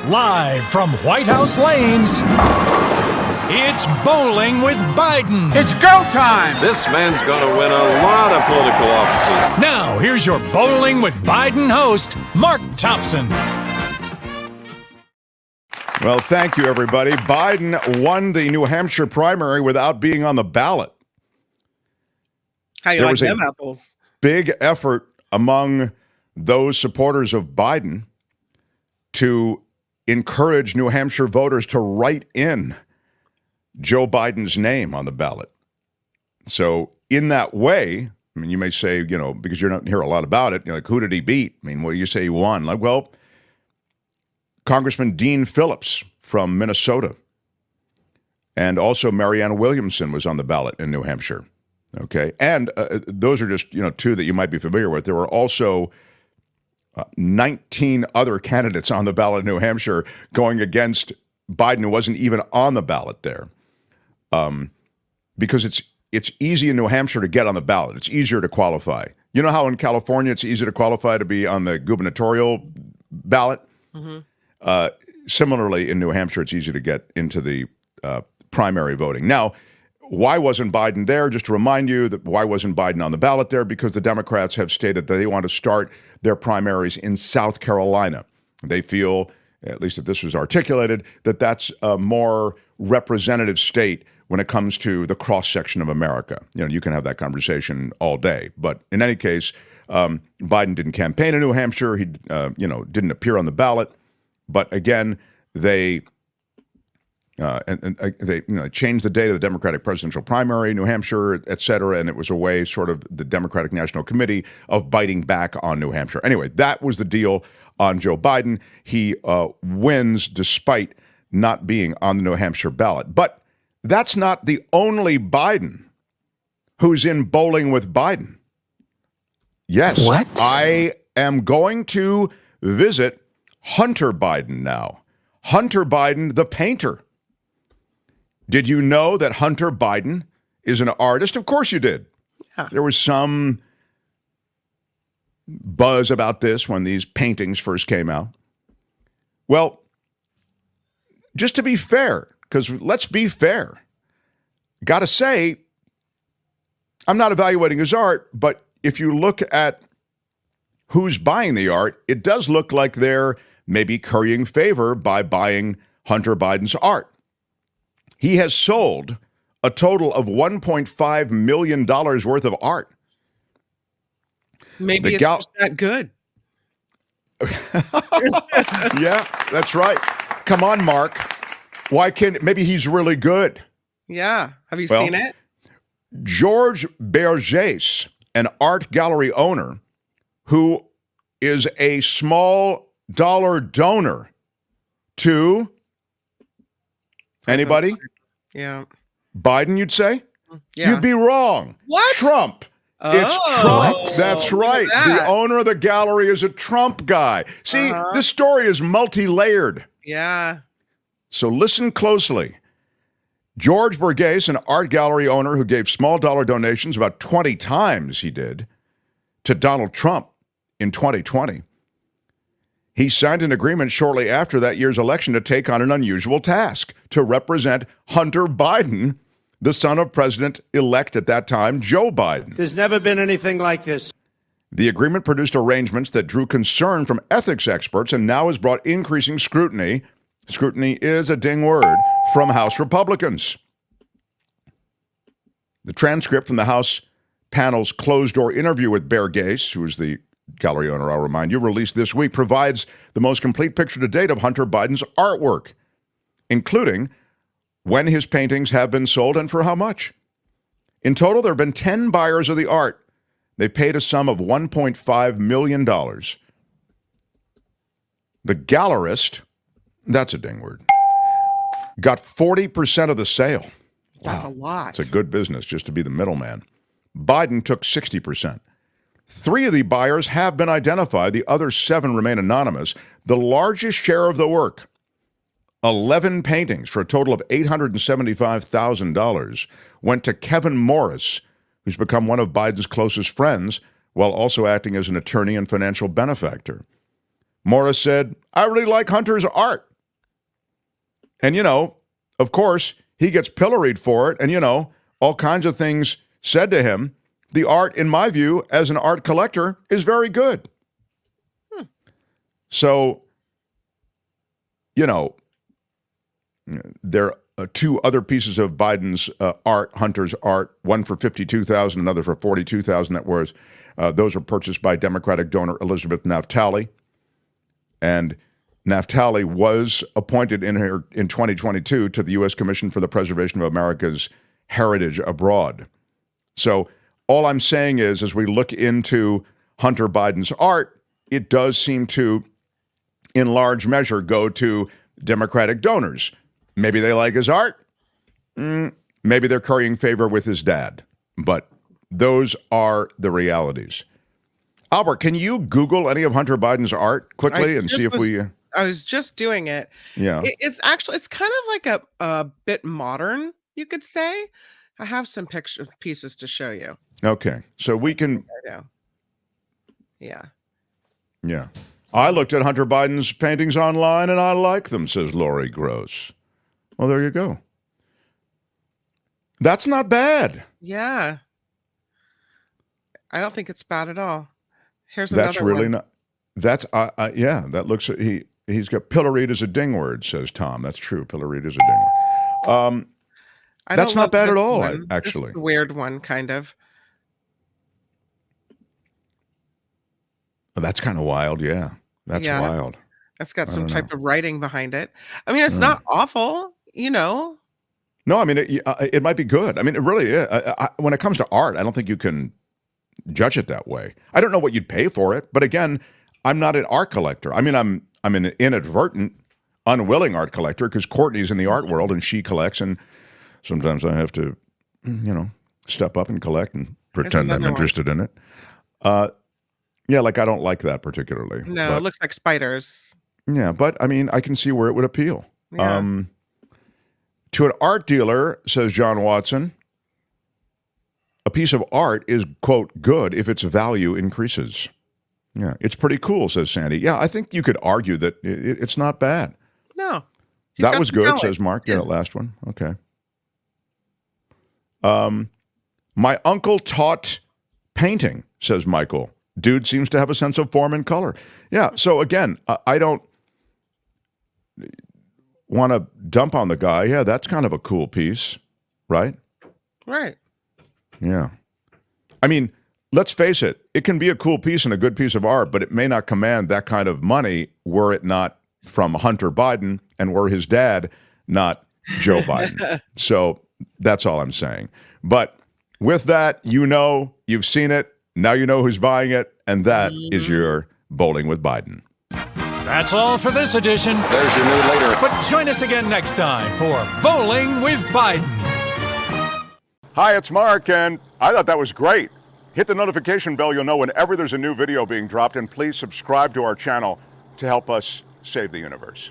Live from White House lanes, it's Bowling with Biden. It's go time! This man's going to win a lot of political offices. Now, here's your Bowling with Biden host, Mark Thompson. Well, thank you, everybody. Biden won the New Hampshire primary without being on the ballot. How you There like was a them apples? big effort among those supporters of Biden to encourage New Hampshire voters to write in Joe Biden's name on the ballot. So in that way, I mean, you may say, because you don't hear a lot about it, like, who did he beat? I mean, well, you say he won. Like, well, Congressman Dean Phillips from Minnesota, and also Marianne Williamson was on the ballot in New Hampshire. Okay, and those are just two that you might be familiar with. There were also 19 other candidates on the ballot in New Hampshire going against Biden, who wasn't even on the ballot there, because it's easy in New Hampshire to get on the ballot. It's easier to qualify. You know how in California it's easy to qualify to be on the gubernatorial ballot? Mm-hmm. Similarly, in New Hampshire, it's easy to get into the primary voting. Now, why wasn't Biden there? Just to remind you that why wasn't Biden on the ballot there? Because the Democrats have stated that they want to start their primaries in South Carolina. They feel, at least if this was articulated, that that's a more representative state when it comes to the cross-section of America. You can have that conversation all day. But in any case, Biden didn't campaign in New Hampshire. He, didn't appear on the ballot. But again, they changed the date of the Democratic presidential primary, New Hampshire, et cetera, and it was a way, sort of, the Democratic National Committee of biting back on New Hampshire. Anyway, that was the deal on Joe Biden. He wins despite not being on the New Hampshire ballot. But that's not the only Biden who's in Bowling with Biden. Yes, What? I am going to visit Hunter Biden now. Hunter Biden, the painter. Did you know that Hunter Biden is an artist? Of course you did. Yeah. There was some buzz about this when these paintings first came out. Well, just to be fair, because let's be fair, got to say, I'm not evaluating his art, but if you look at who's buying the art, it does look like they're maybe currying favor by buying Hunter Biden's art. He has sold a total of $1.5 million worth of art. Maybe it's just that good. Yeah, that's right. Come on, Mark. Why can't, maybe he's really good. Yeah. Have you seen it? George Bergès, an art gallery owner who is a small dollar donor to anybody? Yeah. Biden, you'd say? Yeah. You'd be wrong. What? Trump. Oh. It's Trump. What? That's right. that. The owner of the gallery is a Trump guy. See, this story is multi-layered. Yeah. So listen closely. George Bergès, an art gallery owner who gave small dollar donations, about 20 times he did, to Donald Trump in 2020. He signed an agreement shortly after that year's election to take on an unusual task, to represent Hunter Biden, the son of President-elect at that time, Joe Biden. There's never been anything like this. The agreement produced arrangements that drew concern from ethics experts and now has brought increasing scrutiny. Scrutiny is a ding word, from House Republicans. The transcript from the House panel's closed-door interview with Bergès, who is the gallery owner, I'll remind you, released this week, provides the most complete picture to date of Hunter Biden's artwork, including when his paintings have been sold and for how much. In total, there have been 10 buyers of the art. They paid a sum of $1.5 million. The gallerist, that's a ding word, got 40% of the sale. That's a lot. It's a good business just to be the middleman. Biden took 60%. 3 of the buyers have been identified. The other 7 remain anonymous. The largest share of the work, 11 paintings for a total of $875,000, went to Kevin Morris, who's become one of Biden's closest friends, while also acting as an attorney and financial benefactor. Morris said, "I really like Hunter's art. And, of course, he gets pilloried for it. And, all kinds of things said to him. The art, in my view, as an art collector, is very good. So, there are two other pieces of Biden's art, Hunter's art, one for $52,000, another for $42,000. Those were purchased by Democratic donor Elizabeth Naftali. And Naftali was appointed in 2022 to the U.S. Commission for the Preservation of America's Heritage Abroad. So all I'm saying is, as we look into Hunter Biden's art, it does seem to, in large measure, go to Democratic donors. Maybe they like his art. Maybe they're currying favor with his dad. But those are the realities. Albert, can you Google any of Hunter Biden's art quickly and see if we... I was just doing it. Yeah. It's kind of like a bit modern, you could say. I have some pieces to show you. Okay. So we can... Yeah. Yeah. I looked at Hunter Biden's paintings online and I like them, says Lori Gross. Well, there you go. That's not bad. Yeah. I don't think it's bad at all. Here's another That's really one. not... That's... yeah, that looks... He's got pilloried as a ding word, says Tom. That's true. Pilloried as a ding word. That's not bad at all, actually. This is a weird one, kind of. That's kind of wild, yeah. That's wild. It's got some type of writing behind it. I mean, it's not awful, No, I mean, it might be good. I mean, it really is. When it comes to art, I don't think you can judge it that way. I don't know what you'd pay for it, but again, I'm not an art collector. I mean, I'm an inadvertent, unwilling art collector because Courtney's in the art world and she collects, and sometimes I have to, step up and collect and pretend I'm interested in it. Yeah, like I don't like that particularly. No, but, it looks like spiders. Yeah, but I mean, I can see where it would appeal. Yeah. To an art dealer, says John Watson, a piece of art is, quote, good if its value increases. Yeah, it's pretty cool, says Sandy. Yeah, I think you could argue that it's not bad. No. That was good, says Mark. Yeah, that last one. Okay. My uncle taught painting, says Michael. Dude seems to have a sense of form and color. Yeah, so again, I don't want to dump on the guy. Yeah, that's kind of a cool piece, right? Right. Yeah. I mean, let's face it, it can be a cool piece and a good piece of art, but it may not command that kind of money were it not from Hunter Biden and were his dad not Joe Biden. So that's all I'm saying. But with that, you've seen it. Now you know who's buying it, and that is your Bowling with Biden. That's all for this edition. There's your new leader. But join us again next time for Bowling with Biden. Hi, it's Mark, and I thought that was great. Hit the notification bell. You'll know whenever there's a new video being dropped, and please subscribe to our channel to help us save the universe.